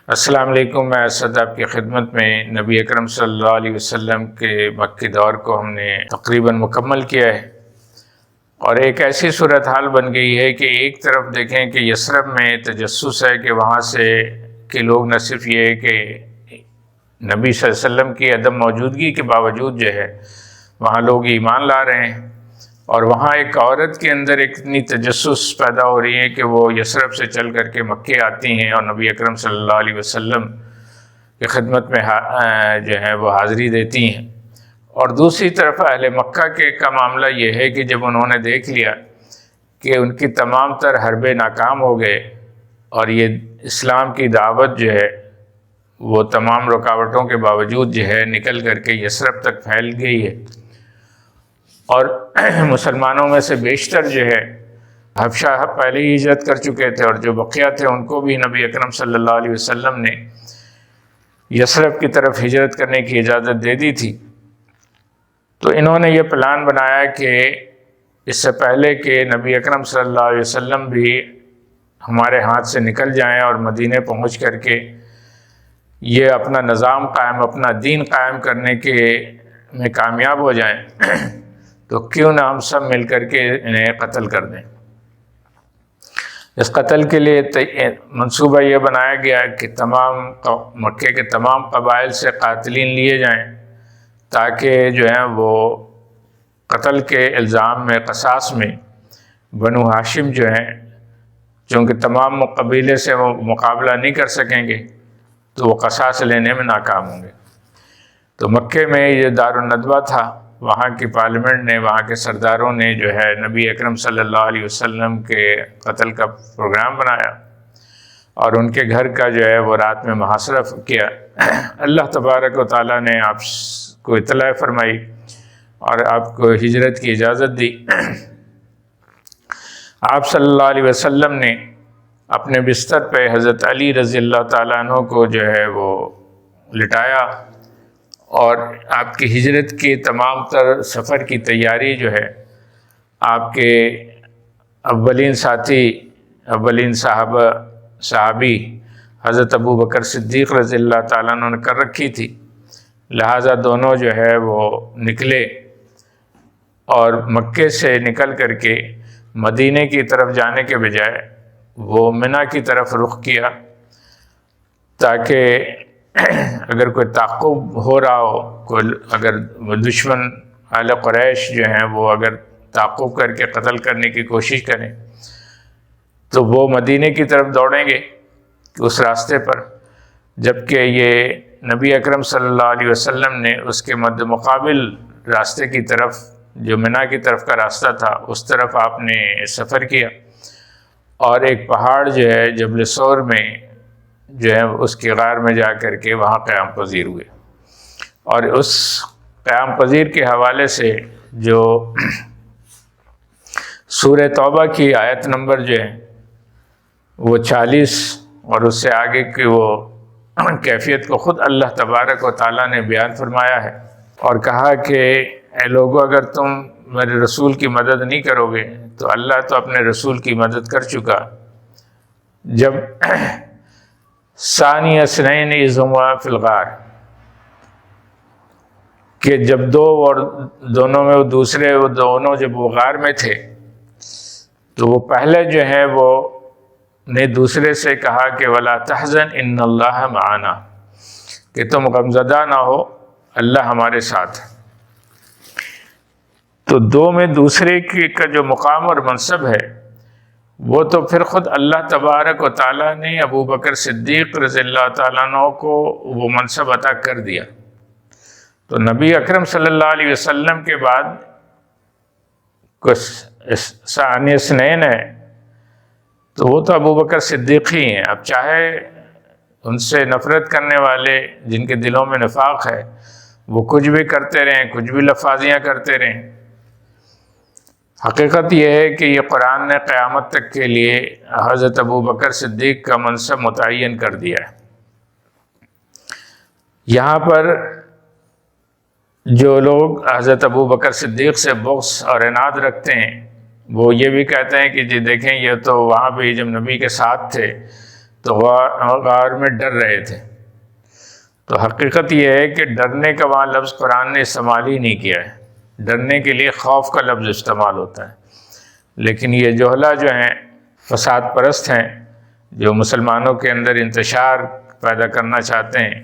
السلام علیکم۔ میں اسد آپ کی خدمت میں نبی اکرم صلی اللہ علیہ وسلم کے مکی دور کو ہم نے تقریباً مکمل کیا ہے، اور ایک ایسی صورتحال بن گئی ہے کہ ایک طرف دیکھیں کہ یثرب میں تجسس ہے کہ وہاں سے کے لوگ نہ صرف یہ کہ نبی صلی اللہ علیہ وسلم کی عدم موجودگی کے باوجود جو ہے وہاں لوگ ایمان لا رہے ہیں، اور وہاں ایک عورت کے اندر ایک اتنی تجسس پیدا ہو رہی ہے کہ وہ یثرب سے چل کر کے مکے آتی ہیں اور نبی اکرم صلی اللہ علیہ وسلم کی خدمت میں جو ہے وہ حاضری دیتی ہیں۔ اور دوسری طرف اہل مکہ کا معاملہ یہ ہے کہ جب انہوں نے دیکھ لیا کہ ان کی تمام تر حربے ناکام ہو گئے اور یہ اسلام کی دعوت جو ہے وہ تمام رکاوٹوں کے باوجود جو ہے نکل کر کے یثرب تک پھیل گئی ہے، اور مسلمانوں میں سے بیشتر جو ہے حبشہ پہلے ہی ہجرت کر چکے تھے، اور جو بقیہ تھے ان کو بھی نبی اکرم صلی اللہ علیہ وسلم نے یثرب کی طرف ہجرت کرنے کی اجازت دے دی تھی۔ تو انہوں نے یہ پلان بنایا کہ اس سے پہلے کہ نبی اکرم صلی اللہ علیہ وسلم بھی ہمارے ہاتھ سے نکل جائیں اور مدینے پہنچ کر کے یہ اپنا نظام قائم، اپنا دین قائم کرنے کے میں کامیاب ہو جائیں، تو کیوں نہ ہم سب مل کر کے انہیں قتل کر دیں۔ اس قتل کے لیے منصوبہ یہ بنایا گیا کہ تمام مکے کے تمام قبائل سے قاتلین لیے جائیں تاکہ جو ہیں وہ قتل کے الزام میں، قصاص میں بنو ہاشم جو ہیں چونکہ تمام قبیلے سے وہ مقابلہ نہیں کر سکیں گے تو وہ قصاص لینے میں ناکام ہوں گے۔ تو مکے میں یہ دار الندوہ تھا، وہاں کی پارلیمنٹ نے، وہاں کے سرداروں نے جو ہے نبی اکرم صلی اللہ علیہ وسلم کے قتل کا پروگرام بنایا اور ان کے گھر کا جو ہے وہ رات میں محاصرہ کیا۔ اللہ تبارک و تعالیٰ نے آپ کو اطلاع فرمائی اور آپ کو ہجرت کی اجازت دی۔ آپ صلی اللہ علیہ وسلم نے اپنے بستر پہ حضرت علی رضی اللہ تعالیٰ عنہ کو جو ہے وہ لٹایا، اور آپ کی ہجرت کی تمام تر سفر کی تیاری جو ہے آپ کے اولین ساتھی، اولین صحابی حضرت ابو بکر صدیق رضی اللہ تعالیٰ عنہ نے کر رکھی تھی، لہٰذا دونوں جو ہے وہ نکلے اور مکے سے نکل کر کے مدینے کی طرف جانے کے بجائے وہ منی کی طرف رخ کیا تاکہ اگر کوئی تعاقب ہو رہا ہو، کوئی اگر دشمن اہل قریش جو ہیں وہ اگر تعاقب کر کے قتل کرنے کی کوشش کریں تو وہ مدینے کی طرف دوڑیں گے اس راستے پر، جبکہ یہ نبی اکرم صلی اللہ علیہ وسلم نے اس کے مد مقابل راستے کی طرف، جو منی کی طرف کا راستہ تھا، اس طرف آپ نے سفر کیا، اور ایک پہاڑ جو ہے جبل ثور میں جو ہے اس کی غار میں جا کر کے وہاں قیام پذیر ہوئے۔ اور اس قیام پذیر کے حوالے سے جو سورہ توبہ کی آیت نمبر جو ہے وہ 40 اور اس سے آگے کی وہ کیفیت کو خود اللہ تبارک و تعالیٰ نے بیان فرمایا ہے اور کہا کہ اے لوگو، اگر تم میرے رسول کی مدد نہیں کرو گے تو اللہ تو اپنے رسول کی مدد کر چکا، جب ثانی اثنین اذ ہما فی الغار، کہ جب دو اور دونوں میں وہ دونوں جب وہ غار میں تھے تو وہ پہلے جو ہے وہ نے دوسرے سے کہا کہ ولا تحزن ان اللہ معنا، کہ تم غمزدہ نہ ہو، اللہ ہمارے ساتھ۔ تو دو میں دوسرے کا جو مقام اور منصب ہے وہ تو پھر خود اللہ تبارک و تعالیٰ نے ابو بکر صدیق رضی اللہ تعالیٰ عنہ کو وہ منصب عطا کر دیا۔ تو نبی اکرم صلی اللہ علیہ وسلم کے بعد کچھ ثانی اثنین ہے تو وہ تو ابو بکر صدیق ہی ہیں۔ اب چاہے ان سے نفرت کرنے والے جن کے دلوں میں نفاق ہے وہ کچھ بھی کرتے رہیں، کچھ بھی لفاظیاں کرتے رہیں، حقیقت یہ ہے کہ یہ قرآن نے قیامت تک کے لیے حضرت ابو بکر صدیق کا منصب متعین کر دیا ہے۔ یہاں پر جو لوگ حضرت ابو بکر صدیق سے بغض اور عناد رکھتے ہیں وہ یہ بھی کہتے ہیں کہ جی دیکھیں یہ تو وہاں بھی جب نبی کے ساتھ تھے تو غار میں ڈر رہے تھے۔ تو حقیقت یہ ہے کہ ڈرنے کا وہاں لفظ قرآن نے استعمال ہی نہیں کیا ہے، ڈرنے کے لیے خوف کا لفظ استعمال ہوتا ہے۔ لیکن یہ جوہلا جو ہیں، فساد پرست ہیں، جو مسلمانوں کے اندر انتشار پیدا کرنا چاہتے ہیں،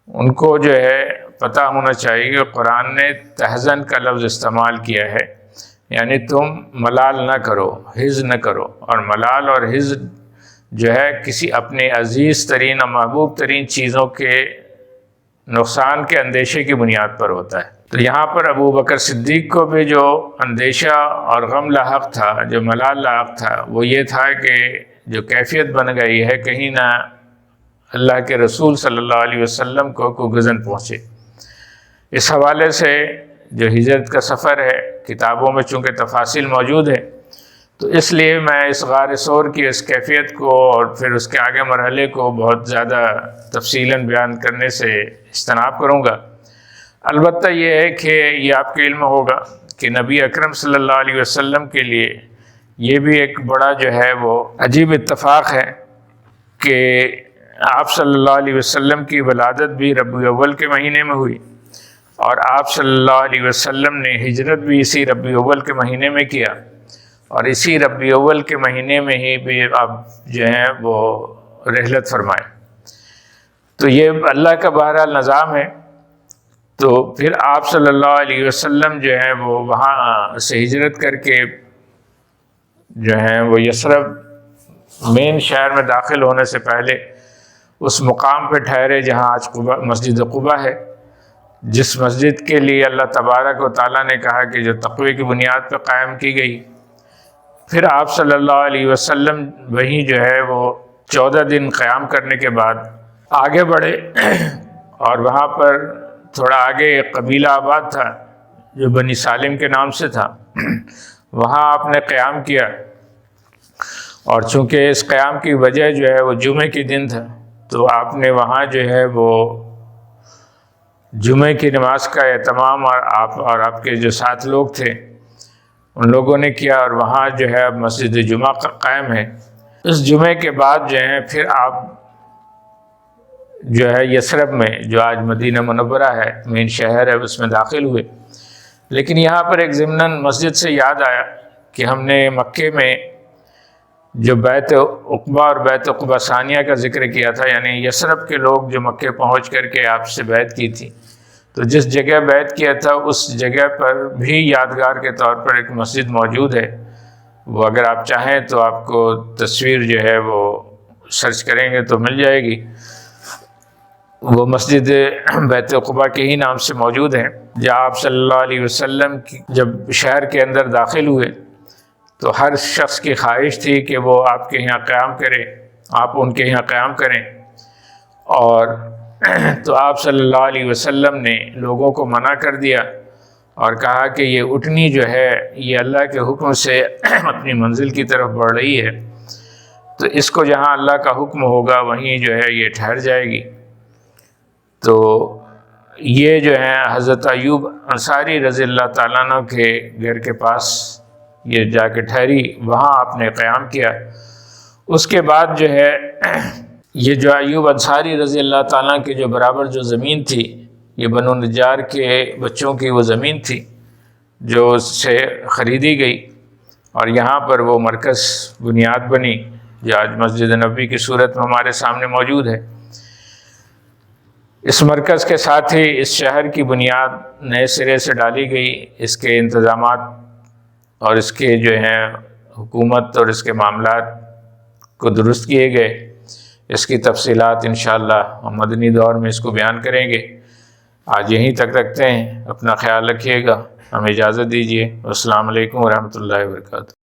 ان کو جو ہے پتہ ہونا چاہیے کہ قرآن نے تحزن کا لفظ استعمال کیا ہے، یعنی تم ملال نہ کرو، حزن نہ کرو۔ اور ملال اور حزن جو ہے کسی اپنے عزیز ترین اور محبوب ترین چیزوں کے نقصان کے اندیشے کی بنیاد پر ہوتا ہے۔ تو یہاں پر ابو بکر صدیق کو بھی جو اندیشہ اور غم لاحق تھا، جو ملال لاحق تھا، وہ یہ تھا کہ جو کیفیت بن گئی ہے کہیں نہ اللہ کے رسول صلی اللہ علیہ وسلم کو کوئی غضن پہنچے۔ اس حوالے سے جو ہجرت کا سفر ہے، کتابوں میں چونکہ تفاصیل موجود ہے، تو اس لیے میں اس غار ثور کی اس کیفیت کو اور پھر اس کے آگے مرحلے کو بہت زیادہ تفصیلاً بیان کرنے سے اجتناب کروں گا۔ البتہ یہ ہے کہ یہ آپ کے علم ہوگا کہ نبی اکرم صلی اللہ علیہ وسلم کے لیے یہ بھی ایک بڑا جو ہے وہ عجیب اتفاق ہے کہ آپ صلی اللہ علیہ وسلم کی ولادت بھی ربیع الاول کے مہینے میں ہوئی، اور آپ صلی اللہ علیہ وسلم نے ہجرت بھی اسی ربیع الاول کے مہینے میں کیا، اور اسی ربیع الاول کے مہینے میں ہی بھی آپ جو ہیں وہ رحلت فرمائے۔ تو یہ اللہ کا بہرحال نظام ہے۔ تو پھر آپ صلی اللہ علیہ وسلم جو ہے وہ وہاں سے ہجرت کر کے جو ہیں وہ یثرب مین شہر میں داخل ہونے سے پہلے اس مقام پہ ٹھہرے جہاں آج مسجد قباء ہے، جس مسجد کے لیے اللہ تبارک و تعالیٰ نے کہا کہ جو تقوی کی بنیاد پہ قائم کی گئی۔ پھر آپ صلی اللہ علیہ وسلم وہیں جو ہے وہ 14 دن قیام کرنے کے بعد آگے بڑھے، اور وہاں پر تھوڑا آگے ایک قبیلہ آباد تھا جو بنی سالم کے نام سے تھا، وہاں آپ نے قیام کیا، اور چونکہ اس قیام کی وجہ جو ہے وہ جمعے کے دن تھا، تو آپ نے وہاں جو ہے وہ جمعے کی نماز کا اہتمام اور آپ کے جو ساتھ لوگ تھے ان لوگوں نے کیا، اور وہاں جو ہے اب مسجد جمعہ قائم ہے۔ اس جمعے کے بعد جو ہے پھر آپ جو ہے یثرب میں، جو آج مدینہ منورہ ہے، مین شہر ہے، اس میں داخل ہوئے۔ لیکن یہاں پر ایک ضمناً مسجد سے یاد آیا کہ ہم نے مکے میں جو بیت عقبہ اور بیت عقبہ ثانیہ کا ذکر کیا تھا، یعنی یثرب کے لوگ جو مکے پہنچ کر کے آپ سے بیعت کی تھی، تو جس جگہ بیعت کیا تھا اس جگہ پر بھی یادگار کے طور پر ایک مسجد موجود ہے۔ وہ اگر آپ چاہیں تو آپ کو تصویر جو ہے وہ سرچ کریں گے تو مل جائے گی۔ وہ مسجد بیت عقبہ کے ہی نام سے موجود ہے، جہاں آپ صلی اللہ علیہ وسلم جب شہر کے اندر داخل ہوئے تو ہر شخص کی خواہش تھی کہ وہ آپ کے یہاں قیام کرے، آپ ان کے یہاں قیام کریں، اور تو آپ صلی اللہ علیہ وسلم نے لوگوں کو منع کر دیا اور کہا کہ یہ اٹھنی جو ہے یہ اللہ کے حکم سے اپنی منزل کی طرف بڑھ رہی ہے، تو اس کو جہاں اللہ کا حکم ہوگا وہیں جو ہے یہ ٹھہر جائے گی۔ تو یہ جو ہے حضرت ایوب انصاری رضی اللہ تعالیٰ عنہ کے گھر کے پاس یہ جا کے ٹھہری، وہاں آپ نے قیام کیا۔ اس کے بعد جو ہے یہ جو ایوب انصاری رضی اللہ تعالیٰ کی جو برابر جو زمین تھی، یہ بنو نجار کے بچوں کی وہ زمین تھی جو اس سے خریدی گئی، اور یہاں پر وہ مرکز بنیاد بنی جو آج مسجد نبوی کی صورت میں ہمارے سامنے موجود ہے۔ اس مرکز کے ساتھ ہی اس شہر کی بنیاد نئے سرے سے ڈالی گئی، اس کے انتظامات اور اس کے جو ہیں حکومت اور اس کے معاملات کو درست کیے گئے۔ اس کی تفصیلات انشاءاللہ ہم مدنی دور میں اس کو بیان کریں گے۔ آج یہیں تک رکھتے ہیں، اپنا خیال رکھیے گا، ہمیں اجازت دیجیے۔ السلام علیکم ورحمۃ اللہ وبرکاتہ۔